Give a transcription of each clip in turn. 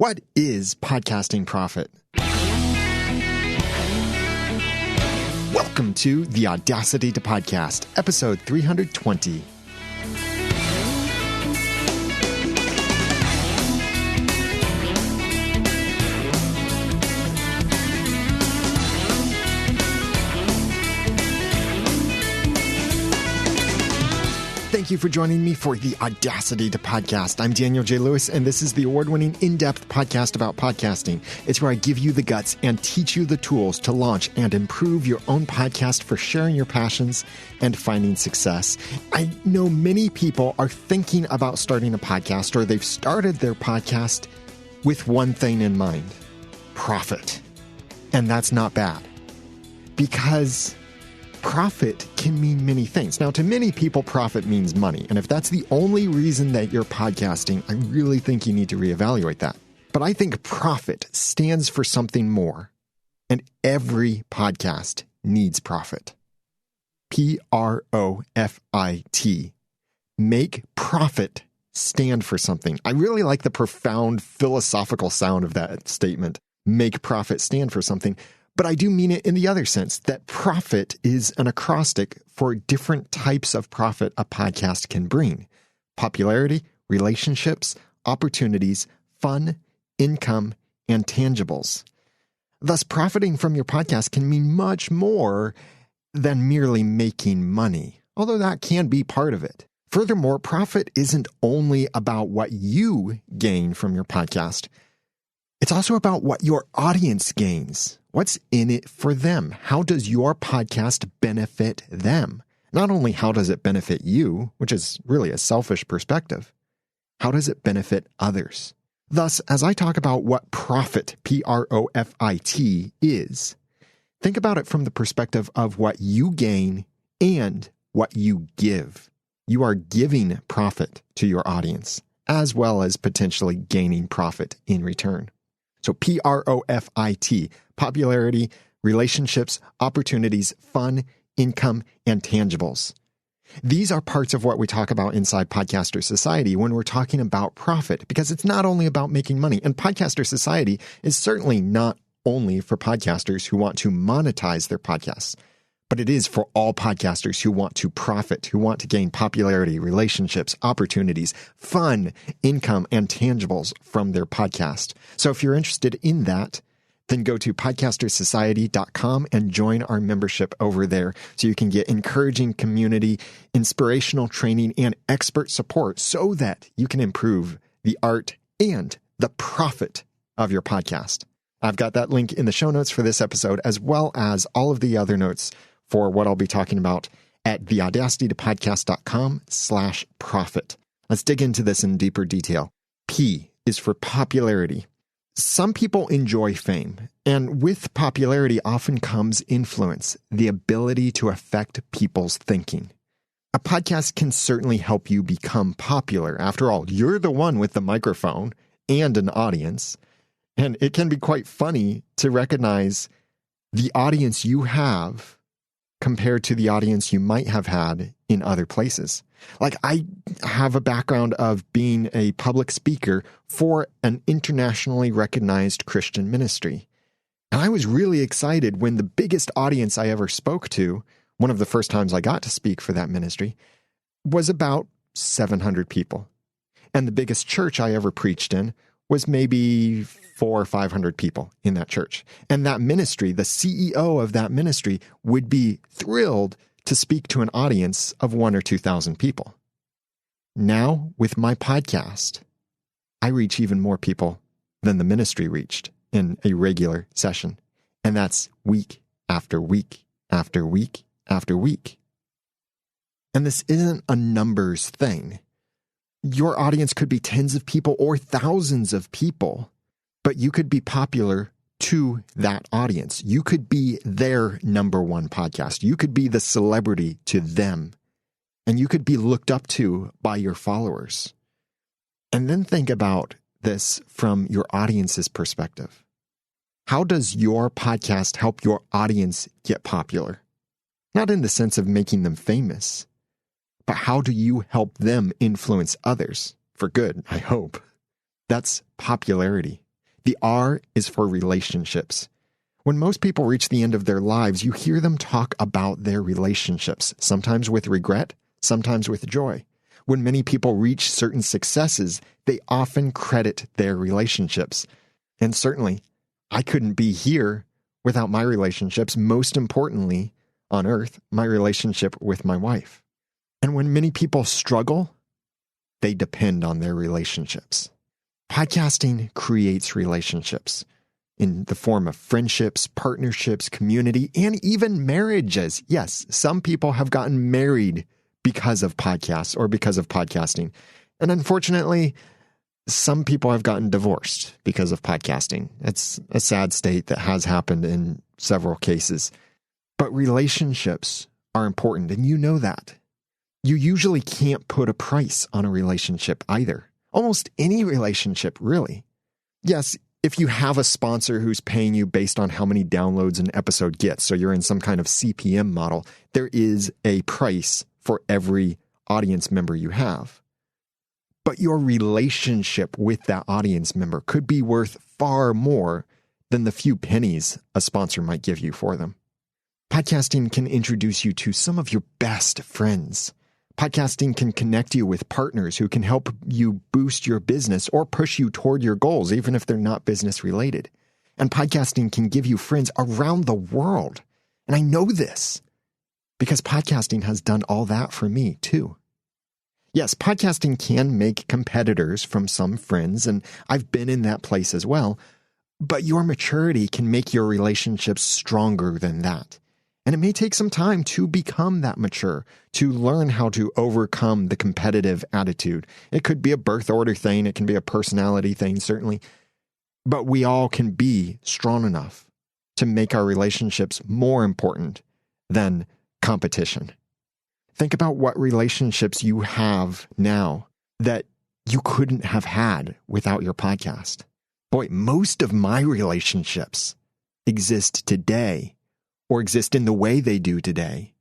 What is podcasting profit? Welcome to the Audacity to Podcast, episode 320. Thank you for joining me for the Audacity to Podcast. I'm Daniel J. Lewis, and this is the award-winning in-depth podcast about podcasting. It's where I give you the guts and teach you the tools to launch and improve your own podcast for sharing your passions and finding success. I know many people are thinking about starting a podcast, or they've started their podcast with one thing in mind: profit. And that's not bad, because profit can mean many things. Now, to many people, profit means money. And if that's the only reason that you're podcasting, I really think you need to reevaluate that. But I think profit stands for something more. And every podcast needs profit. P-R-O-F-I-T. Make profit stand for something. I really like the profound philosophical sound of that statement. Make profit stand for something. But I do mean it in the other sense, that profit is an acrostic for different types of profit a podcast can bring: popularity, relationships, opportunities, fun, income, and tangibles. Thus, profiting from your podcast can mean much more than merely making money, although that can be part of it. Furthermore, profit isn't only about what you gain from your podcast. It's also about what your audience gains. What's in it for them? How does your podcast benefit them? Not only how does it benefit you, which is really a selfish perspective, how does it benefit others? Thus, as I talk about what profit, P-R-O-F-I-T, is, think about it from the perspective of what you gain and what you give. You are giving profit to your audience, as well as potentially gaining profit in return. So P-R-O-F-I-T, popularity, relationships, opportunities, fun, income, and tangibles. These are parts of what we talk about inside Podcaster Society when we're talking about profit, because it's not only about making money. And Podcaster Society is certainly not only for podcasters who want to monetize their podcasts, but it is for all podcasters who want to profit, who want to gain popularity, relationships, opportunities, fun, income, and tangibles from their podcast. So if you're interested in that, then go to podcastersociety.com and join our membership over there so you can get encouraging community, inspirational training, and expert support so that you can improve the art and the profit of your podcast. I've got that link in the show notes for this episode, as well as all of the other notes for what I'll be talking about at theaudacitytopodcast.com/profit. Let's dig into this in deeper detail. P is for popularity. Some people enjoy fame, and with popularity often comes influence, the ability to affect people's thinking. A podcast can certainly help you become popular. After all, you're the one with the microphone and an audience, and it can be quite funny to recognize the audience you have compared to the audience you might have had in other places. Like, I have a background of being a public speaker for an internationally recognized Christian ministry. And I was really excited when the biggest audience I ever spoke to, one of the first times I got to speak for that ministry, was about 700 people. And the biggest church I ever preached in was maybe 400 or 500 people in that church. And that ministry, the CEO of that ministry, would be thrilled to speak to an audience of 1,000 or 2,000 people. Now, with my podcast, I reach even more people than the ministry reached in a regular session. And that's week after week after week after week. And this isn't a numbers thing. Your audience could be tens of people or thousands of people, but you could be popular to that audience. You could be their number one podcast. You could be the celebrity to them, and you could be looked up to by your followers. And then think about this from your audience's perspective. How does your podcast help your audience get popular? Not in the sense of making them famous, but how do you help them influence others? For good, I hope. That's popularity. The R is for relationships. When most people reach the end of their lives, you hear them talk about their relationships, sometimes with regret, sometimes with joy. When many people reach certain successes, they often credit their relationships. And certainly, I couldn't be here without my relationships, most importantly, on earth, my relationship with my wife. And when many people struggle, they depend on their relationships. Podcasting creates relationships in the form of friendships, partnerships, community, and even marriages. Yes, some people have gotten married because of podcasts or because of podcasting. And unfortunately, some people have gotten divorced because of podcasting. It's a sad state that has happened in several cases. But relationships are important, and you know that. You usually can't put a price on a relationship either. Almost any relationship, really. Yes, if you have a sponsor who's paying you based on how many downloads an episode gets, so you're in some kind of CPM model, there is a price for every audience member you have. But your relationship with that audience member could be worth far more than the few pennies a sponsor might give you for them. Podcasting can introduce you to some of your best friends. Podcasting can connect you with partners who can help you boost your business or push you toward your goals, even if they're not business related. And podcasting can give you friends around the world. And I know this because podcasting has done all that for me too. Yes, podcasting can make competitors from some friends, and I've been in that place as well. But your maturity can make your relationships stronger than that. And it may take some time to become that mature, to learn how to overcome the competitive attitude. It could be a birth order thing. It can be a personality thing, certainly. But we all can be strong enough to make our relationships more important than competition. Think about what relationships you have now that you couldn't have had without your podcast. Boy, most of my relationships exist today or exist in the way they do today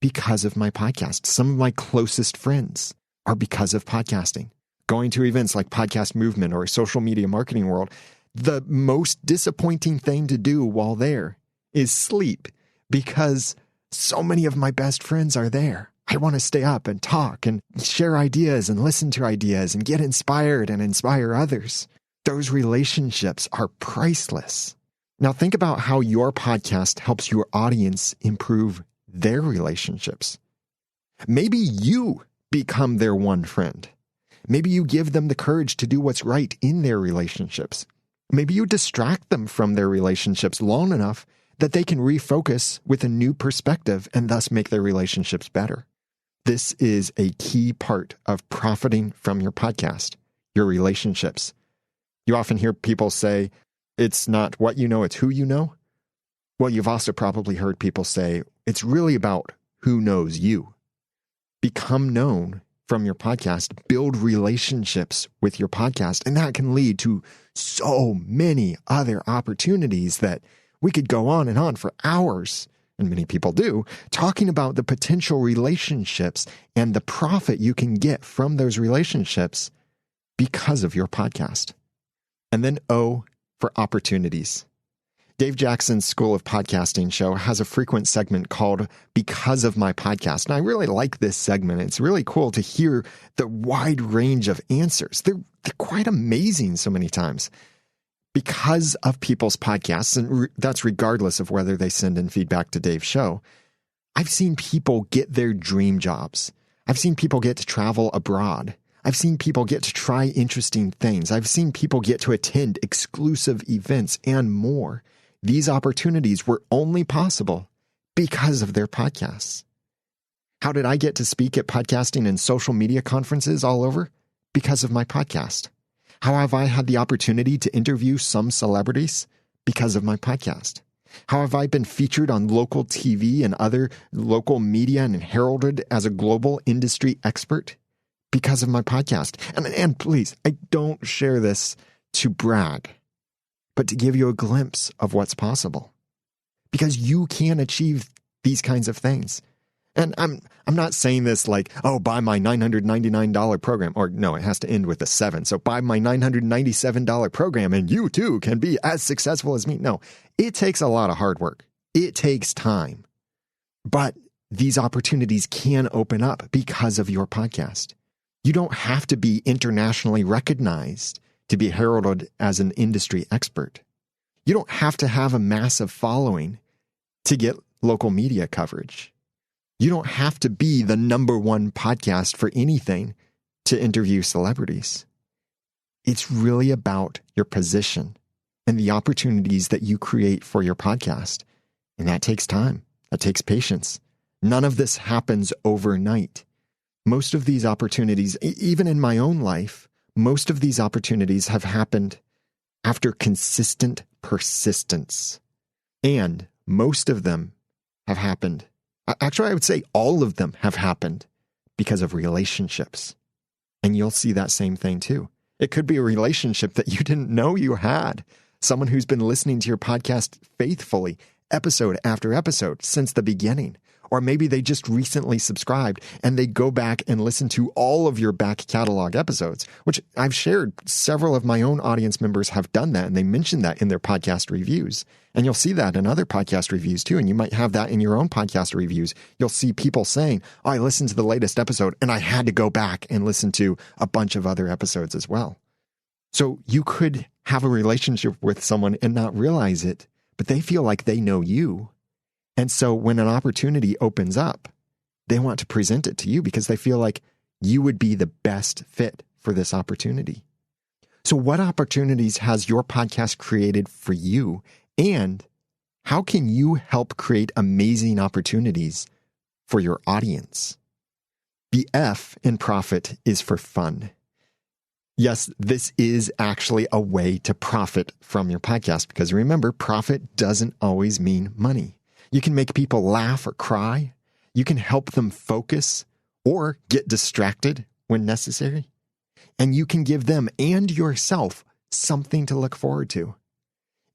because of my podcast. Some of my closest friends are because of podcasting. Going to events like Podcast Movement or Social Media Marketing World, the most disappointing thing to do while there is sleep because so many of my best friends are there. I want to stay up and talk and share ideas and listen to ideas and get inspired and inspire others. Those relationships are priceless. Now think about how your podcast helps your audience improve their relationships. Maybe you become their one friend. Maybe you give them the courage to do what's right in their relationships. Maybe you distract them from their relationships long enough that they can refocus with a new perspective and thus make their relationships better. This is a key part of profiting from your podcast, your relationships. You often hear people say, it's not what you know, it's who you know. Well, you've also probably heard people say, it's really about who knows you. Become known from your podcast, build relationships with your podcast, and that can lead to so many other opportunities that we could go on and on for hours, and many people do, talking about the potential relationships and the profit you can get from those relationships because of your podcast. And then O for opportunities. Dave Jackson's School of Podcasting show has a frequent segment called Because of My Podcast. And I really like this segment. It's really cool to hear the wide range of answers. They're quite amazing so many times. Because of people's podcasts, and that's regardless of whether they send in feedback to Dave's show, I've seen people get their dream jobs. I've seen people get to travel abroad. I've seen people get to try interesting things. I've seen people get to attend exclusive events and more. These opportunities were only possible because of their podcasts. How did I get to speak at podcasting and social media conferences all over? Because of my podcast. How have I had the opportunity to interview some celebrities? Because of my podcast. How have I been featured on local TV and other local media and heralded as a global industry expert? Because of my podcast. And please, I don't share this to brag, but to give you a glimpse of what's possible. Because you can achieve these kinds of things. And I'm not saying this like, oh, buy my $999 program. Or no, it has to end with a 7. So buy my $997 program and you too can be as successful as me. No, it takes a lot of hard work. It takes time. But these opportunities can open up because of your podcast. You don't have to be internationally recognized to be heralded as an industry expert. You don't have to have a massive following to get local media coverage. You don't have to be the number one podcast for anything to interview celebrities. It's really about your position and the opportunities that you create for your podcast. And that takes time. That takes patience. None of this happens overnight. Most of these opportunities, even in my own life, most of these opportunities have happened after consistent persistence. And most of them have happened. Actually, I would say all of them have happened because of relationships. And you'll see that same thing too. It could be a relationship that you didn't know you had. Someone who's been listening to your podcast faithfully, episode after episode, since the beginning. Or maybe they just recently subscribed and they go back and listen to all of your back catalog episodes, which I've shared. Several of my own audience members have done that, and they mention that in their podcast reviews. And you'll see that in other podcast reviews too. And you might have that in your own podcast reviews. You'll see people saying, oh, I listened to the latest episode and I had to go back and listen to a bunch of other episodes as well. So you could have a relationship with someone and not realize it, but they feel like they know you. And so when an opportunity opens up, they want to present it to you because they feel like you would be the best fit for this opportunity. So what opportunities has your podcast created for you? And how can you help create amazing opportunities for your audience? The F in profit is for fun. Yes, this is actually a way to profit from your podcast because remember, profit doesn't always mean money. You can make people laugh or cry. You can help them focus or get distracted when necessary. And you can give them and yourself something to look forward to.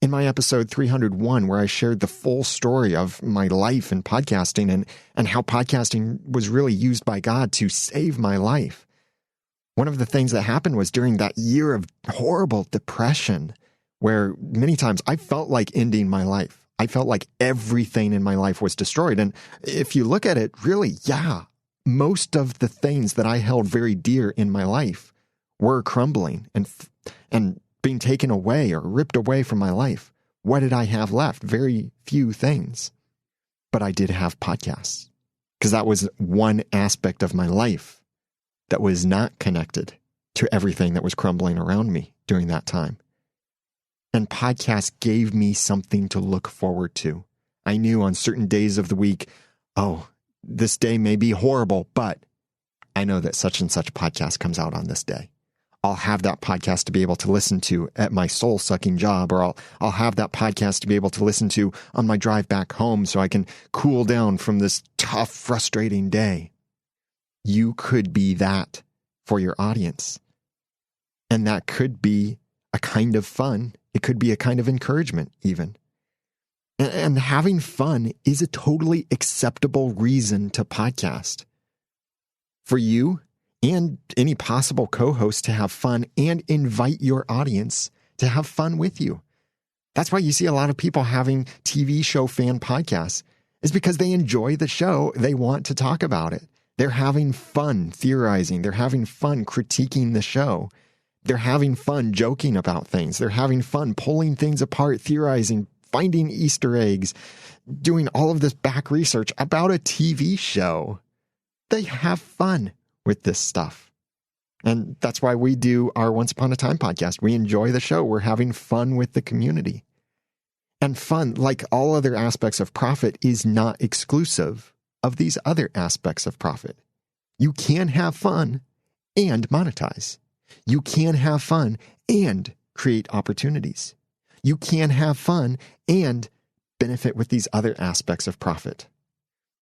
In my episode 301, where I shared the full story of my life in podcasting and how podcasting was really used by God to save my life, one of the things that happened was during that year of horrible depression, where many times I felt like ending my life. I felt like everything in my life was destroyed. And if you look at it, really, yeah, most of the things that I held very dear in my life were crumbling and being taken away or ripped away from my life. What did I have left? Very few things. But I did have podcasts because that was one aspect of my life that was not connected to everything that was crumbling around me during that time. And podcasts gave me something to look forward to. I knew on certain days of the week, oh, this day may be horrible, but I know that such and such podcast comes out on this day. I'll have that podcast to be able to listen to at my soul-sucking job, or I'll have that podcast to be able to listen to on my drive back home so I can cool down from this tough, frustrating day. You could be that for your audience. And that could be a kind of fun. It could be a kind of encouragement even. And having fun is a totally acceptable reason to podcast. For you and any possible co-host to have fun and invite your audience to have fun with you. That's why you see a lot of people having TV show fan podcasts, is because they enjoy the show. They want to talk about it. They're having fun theorizing. They're having fun critiquing the show. They're having fun joking about things. They're having fun pulling things apart, theorizing, finding Easter eggs, doing all of this back research about a TV show. They have fun with this stuff. And that's why we do our Once Upon a Time podcast. We enjoy the show. We're having fun with the community. And fun, like all other aspects of profit, is not exclusive of these other aspects of profit. You can have fun and monetize. You can have fun and create opportunities. You can have fun and benefit with these other aspects of profit.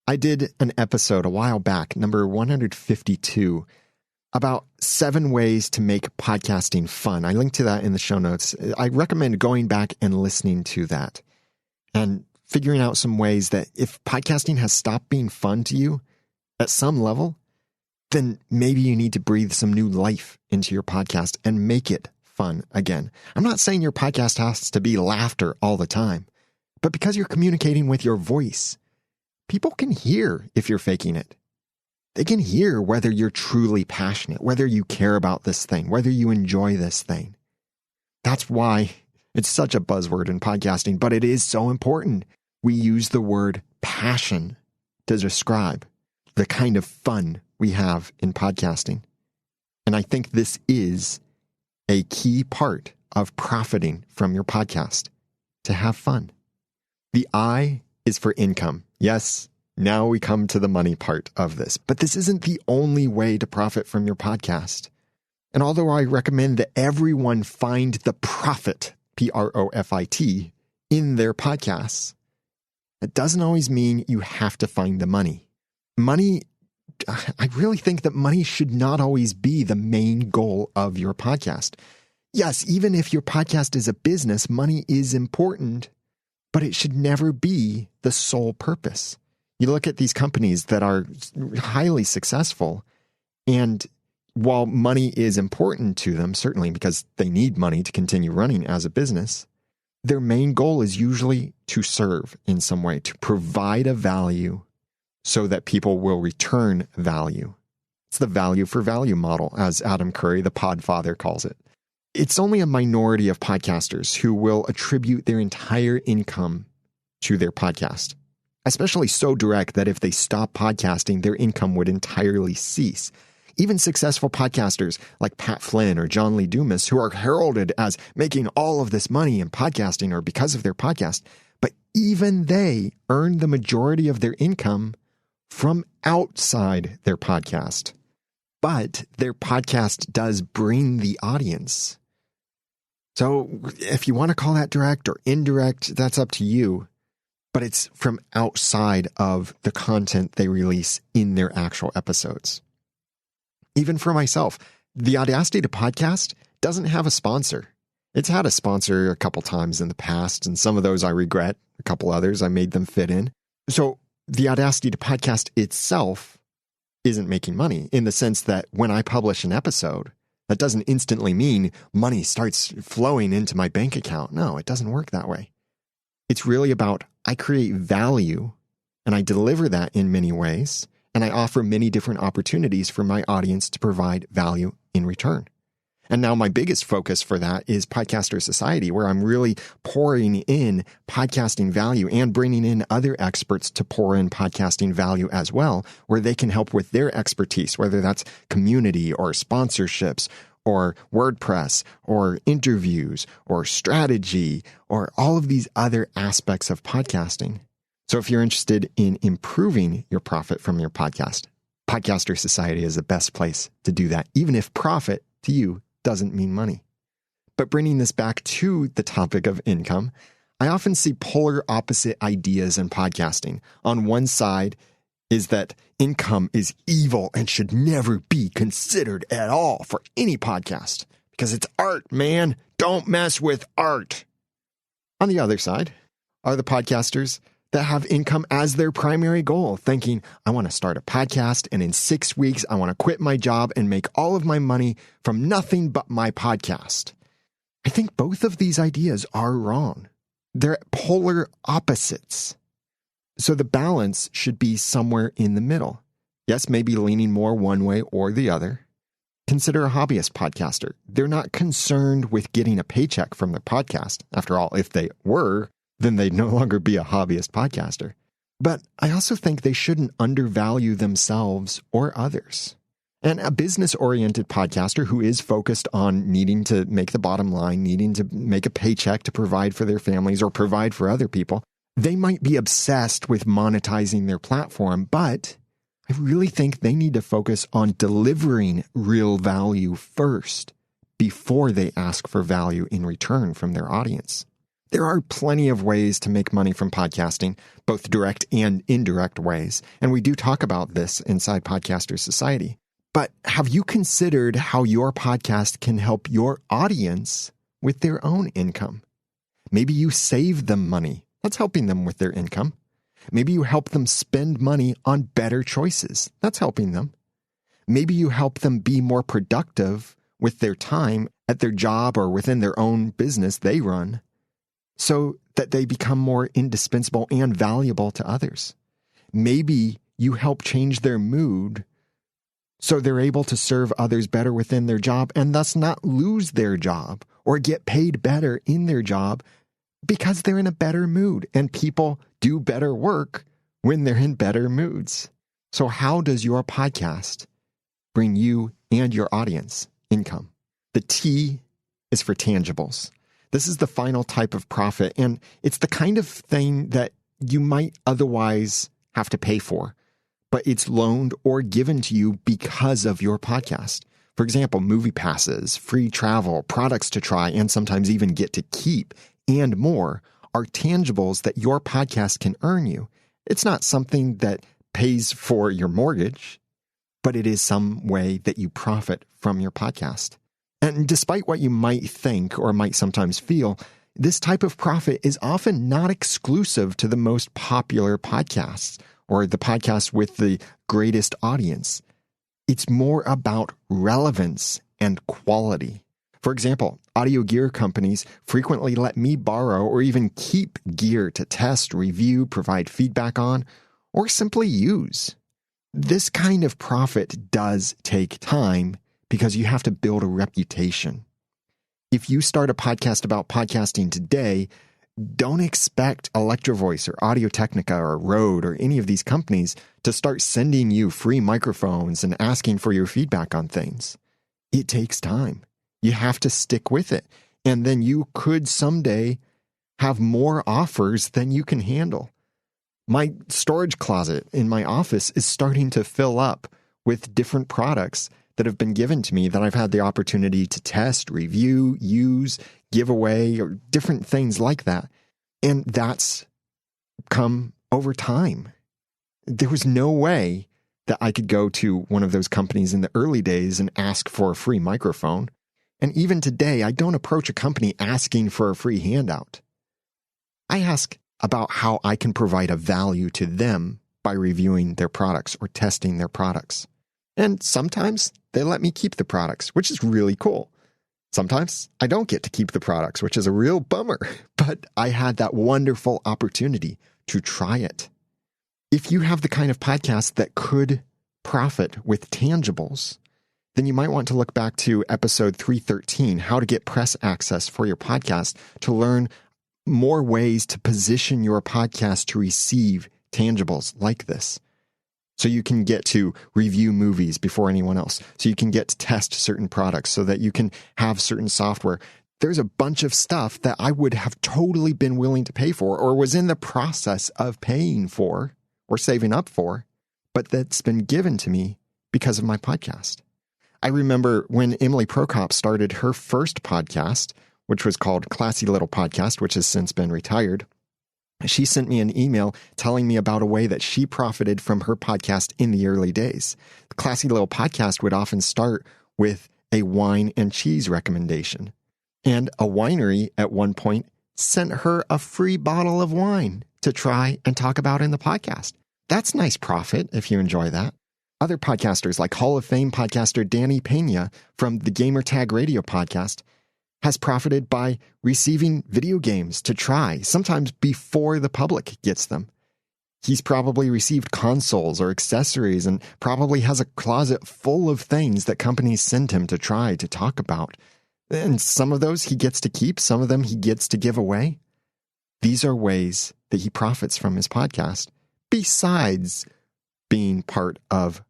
I did an episode a while back, number 152, about 7 ways to make podcasting fun. I linked to that in the show notes. I recommend going back and listening to that. And figuring out some ways that if podcasting has stopped being fun to you at some level, then maybe you need to breathe some new life into your podcast and make it fun again. I'm not saying your podcast has to be laughter all the time, but because you're communicating with your voice, people can hear if you're faking it. They can hear whether you're truly passionate, whether you care about this thing, whether you enjoy this thing. That's why it's such a buzzword in podcasting, but it is so important. We use the word passion to describe the kind of fun we have in podcasting. And I think this is a key part of profiting from your podcast, to have fun. The I is for income. Yes, now we come to the money part of this, but this isn't the only way to profit from your podcast. And although I recommend that everyone find the profit, Profit, in their podcasts, it doesn't always mean you have to find the money. I really think that money should not always be the main goal of your podcast. Yes, even if your podcast is a business, money is important, but it should never be the sole purpose. You look at these companies that are highly successful, and while money is important to them, certainly because they need money to continue running as a business, their main goal is usually to serve in some way, to provide a value so that people will return value. It's the value for value model, as Adam Curry, the podfather, calls it. It's only a minority of podcasters who will attribute their entire income to their podcast, especially so direct that if they stop podcasting, their income would entirely cease. Even successful podcasters like Pat Flynn or John Lee Dumas, who are heralded as making all of this money in podcasting or because of their podcast, but even they earn the majority of their income from outside their podcast. But their podcast does bring the audience. So if you want to call that direct or indirect, that's up to you. But it's from outside of the content they release in their actual episodes. Even for myself, the Audacity to Podcast doesn't have a sponsor. It's had a sponsor a couple times in the past, and some of those I regret. A couple others, I made them fit in. So the Audacity to Podcast itself isn't making money in the sense that when I publish an episode, that doesn't instantly mean money starts flowing into my bank account. No, it doesn't work that way. It's really about I create value and I deliver that in many ways, and I offer many different opportunities for my audience to provide value in return. And now my biggest focus for that is Podcaster Society, where I'm really pouring in podcasting value and bringing in other experts to pour in podcasting value as well, where they can help with their expertise, whether that's community or sponsorships or WordPress or interviews or strategy or all of these other aspects of podcasting. So if you're interested in improving your profit from your podcast, Podcaster Society is the best place to do that, even if profit to you doesn't mean money. But bringing this back to the topic of income, I often see polar opposite ideas in podcasting. On one side is that income is evil and should never be considered at all for any podcast because it's art, man. Don't mess with art. On the other side are the podcasters that have income as their primary goal, thinking, I want to start a podcast, and in 6 weeks, I want to quit my job and make all of my money from nothing but my podcast. I think both of these ideas are wrong. They're polar opposites. So the balance should be somewhere in the middle. Yes, maybe leaning more one way or the other. Consider a hobbyist podcaster. They're not concerned with getting a paycheck from their podcast. After all, if they were, then they'd no longer be a hobbyist podcaster. But I also think they shouldn't undervalue themselves or others. And a business-oriented podcaster who is focused on needing to make the bottom line, needing to make a paycheck to provide for their families or provide for other people, they might be obsessed with monetizing their platform, but I really think they need to focus on delivering real value first before they ask for value in return from their audience. There are plenty of ways to make money from podcasting, both direct and indirect ways, and we do talk about this inside Podcaster Society. But have you considered how your podcast can help your audience with their own income? Maybe you save them money. That's helping them with their income. Maybe you help them spend money on better choices. That's helping them. Maybe you help them be more productive with their time at their job or within their own business they run so that they become more indispensable and valuable to others. Maybe you help change their mood so they're able to serve others better within their job and thus not lose their job or get paid better in their job because they're in a better mood, and people do better work when they're in better moods. So how does your podcast bring you and your audience income? The T is for tangibles. This is the final type of profit, and it's the kind of thing that you might otherwise have to pay for, but it's loaned or given to you because of your podcast. For example, movie passes, free travel, products to try, and sometimes even get to keep, and more are tangibles that your podcast can earn you. It's not something that pays for your mortgage, but it is some way that you profit from your podcast. And despite what you might think or might sometimes feel, this type of profit is often not exclusive to the most popular podcasts or the podcasts with the greatest audience. It's more about relevance and quality. For example, audio gear companies frequently let me borrow or even keep gear to test, review, provide feedback on, or simply use. This kind of profit does take time because you have to build a reputation. If you start a podcast about podcasting today, don't expect Electro Voice or Audio Technica or Rode or any of these companies to start sending you free microphones and asking for your feedback on things. It takes time. You have to stick with it. And then you could someday have more offers than you can handle. My storage closet in my office is starting to fill up with different products that have been given to me that I've had the opportunity to test, review, use, give away, or different things like that. And that's come over time. There was no way that I could go to one of those companies in the early days and ask for a free microphone. And even today, I don't approach a company asking for a free handout. I ask about how I can provide a value to them by reviewing their products or testing their products. And sometimes they let me keep the products, which is really cool. Sometimes I don't get to keep the products, which is a real bummer, but I had that wonderful opportunity to try it. If you have the kind of podcast that could profit with tangibles, then you might want to look back to episode 313, How to Get Press Access for Your Podcast, to learn more ways to position your podcast to receive tangibles like this. So you can get to review movies before anyone else. So you can get to test certain products so that you can have certain software. There's a bunch of stuff that I would have totally been willing to pay for or was in the process of paying for or saving up for, but that's been given to me because of my podcast. I remember when Emily Prokop started her first podcast, which was called Classy Little Podcast, which has since been retired. She sent me an email telling me about a way that she profited from her podcast in the early days. The Classy Little Podcast would often start with a wine and cheese recommendation. And a winery at one point sent her a free bottle of wine to try and talk about in the podcast. That's nice profit if you enjoy that. Other podcasters like Hall of Fame podcaster Danny Pena from the Gamertag Radio podcast has profited by receiving video games to try, sometimes before the public gets them. He's probably received consoles or accessories and probably has a closet full of things that companies send him to try to talk about. And some of those he gets to keep, some of them he gets to give away. These are ways that he profits from his podcast, besides being part of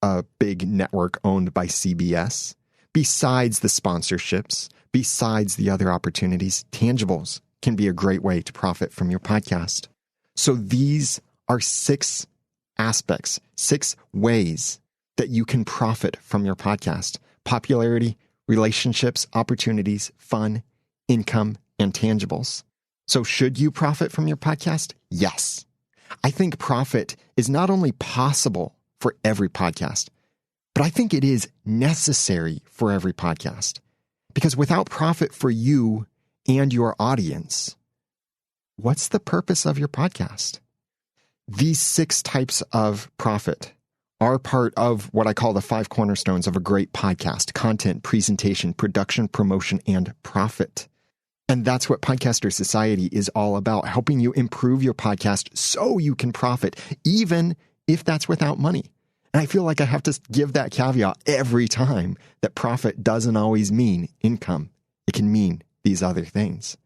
a big network owned by CBS, besides the sponsorships, besides the other opportunities. Tangibles can be a great way to profit from your podcast. So these are 6 aspects, 6 ways that you can profit from your podcast: popularity, relationships, opportunities, fun, income, and tangibles. So should you profit from your podcast? Yes. I think profit is not only possible for every podcast, but I think it is necessary for every podcast. Because without profit for you and your audience, what's the purpose of your podcast? These 6 types of profit are part of what I call the 5 cornerstones of a great podcast: content, presentation, production, promotion, and profit. And that's what Podcaster Society is all about, helping you improve your podcast so you can profit, even if that's without money. And I feel like I have to give that caveat every time that profit doesn't always mean income. It can mean these other things.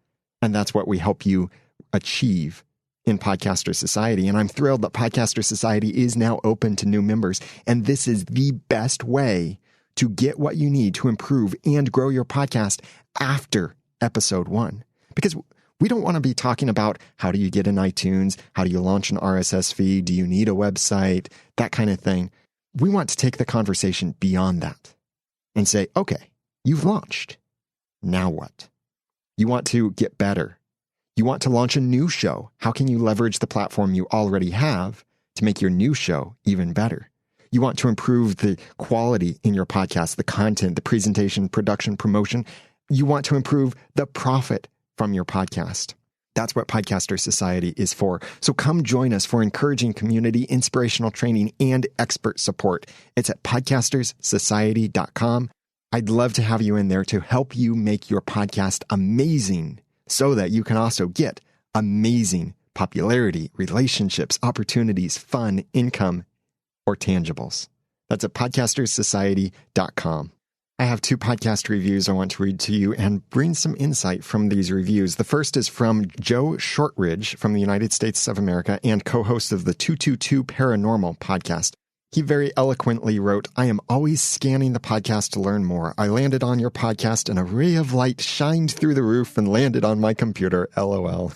And that's what we help you achieve in Podcaster Society. And I'm thrilled that Podcaster Society is now open to new members. And this is the best way to get what you need to improve and grow your podcast after episode 1. Because we don't want to be talking about how do you get in iTunes, how do you launch an RSS feed, do you need a website, that kind of thing. We want to take the conversation beyond that and say, okay, you've launched. Now what? You want to get better. You want to launch a new show. How can you leverage the platform you already have to make your new show even better? You want to improve the quality in your podcast, the content, the presentation, production, promotion. You want to improve the profit from your podcast. That's what Podcaster Society is for. So come join us for encouraging community, inspirational training, and expert support. It's at podcasterssociety.com. I'd love to have you in there to help you make your podcast amazing so that you can also get amazing popularity, relationships, opportunities, fun, income, or tangibles. That's at podcasterssociety.com. I have 2 podcast reviews I want to read to you and bring some insight from these reviews. The first is from Joe Shortridge from the United States of America and co-host of the 222 Paranormal podcast. He very eloquently wrote, "I am always scanning the podcast to learn more. I landed on your podcast and a ray of light shined through the roof and landed on my computer. LOL.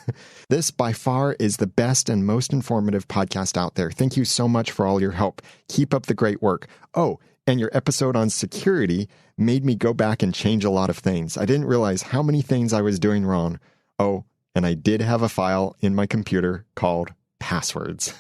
This by far is the best and most informative podcast out there. Thank you so much for all your help. Keep up the great work. Oh, and your episode on security made me go back and change a lot of things. I didn't realize how many things I was doing wrong. Oh, and I did have a file in my computer called passwords."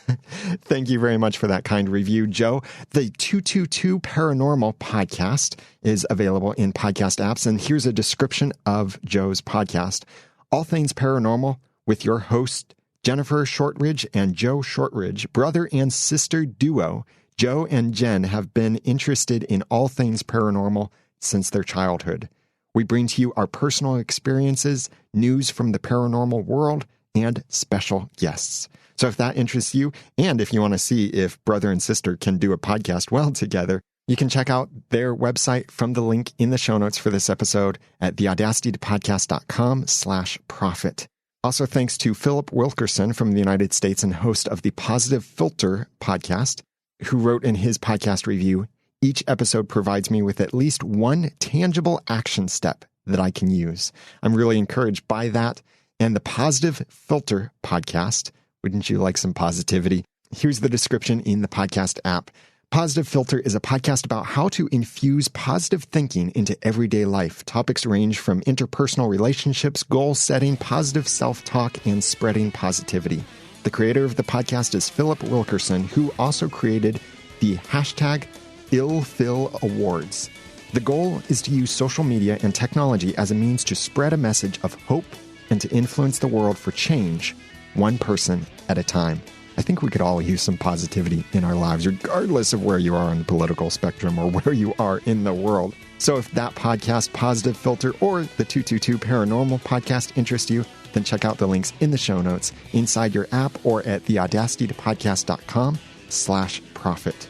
Thank you very much for that kind review, Joe. The 222 Paranormal podcast is available in podcast apps. And here's a description of Joe's podcast: all things paranormal with your host, Jennifer Shortridge and Joe Shortridge, brother and sister duo. Joe and Jen have been interested in all things paranormal since their childhood. We bring to you our personal experiences, news from the paranormal world, and special guests. So if that interests you, and if you want to see if brother and sister can do a podcast well together, you can check out their website from the link in the show notes for this episode at theaudacitypodcast.com/profit. Also, thanks to Philip Wilkerson from the United States and host of the Positive Filter podcast, who wrote in his podcast review, "Each episode provides me with at least one tangible action step that I can use." I'm really encouraged by that. And the Positive Filter podcast, wouldn't you like some positivity? Here's the description in the podcast app. Positive Filter is a podcast about how to infuse positive thinking into everyday life. Topics range from interpersonal relationships, goal setting, positive self-talk, and spreading positivity. The creator of the podcast is Philip Wilkerson, who also created the hashtag IllPhil Awards. The goal is to use social media and technology as a means to spread a message of hope and to influence the world for change, one person at a time. I think we could all use some positivity in our lives, regardless of where you are on the political spectrum or where you are in the world. So if that podcast, Positive Filter, or the 222 Paranormal podcast interests you, then check out the links in the show notes inside your app or at theaudacitypodcast.com/profit.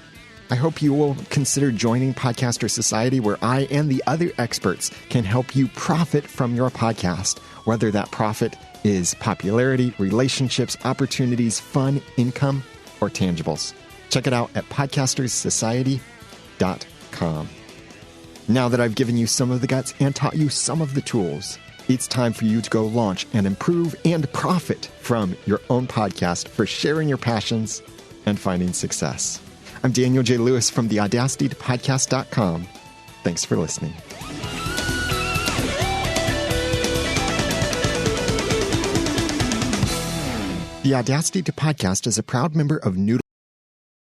I hope you will consider joining Podcaster Society, where I and the other experts can help you profit from your podcast, whether that profit is popularity, relationships, opportunities, fun, income, or tangibles. Check it out at podcasterssociety.com. Now that I've given you some of the guts and taught you some of the tools, it's time for you to go launch and improve and profit from your own podcast for sharing your passions and finding success. I'm Daniel J. Lewis from theaudacitypodcast.com. Thanks for listening. The Audacity to Podcast is a proud member of Noodle.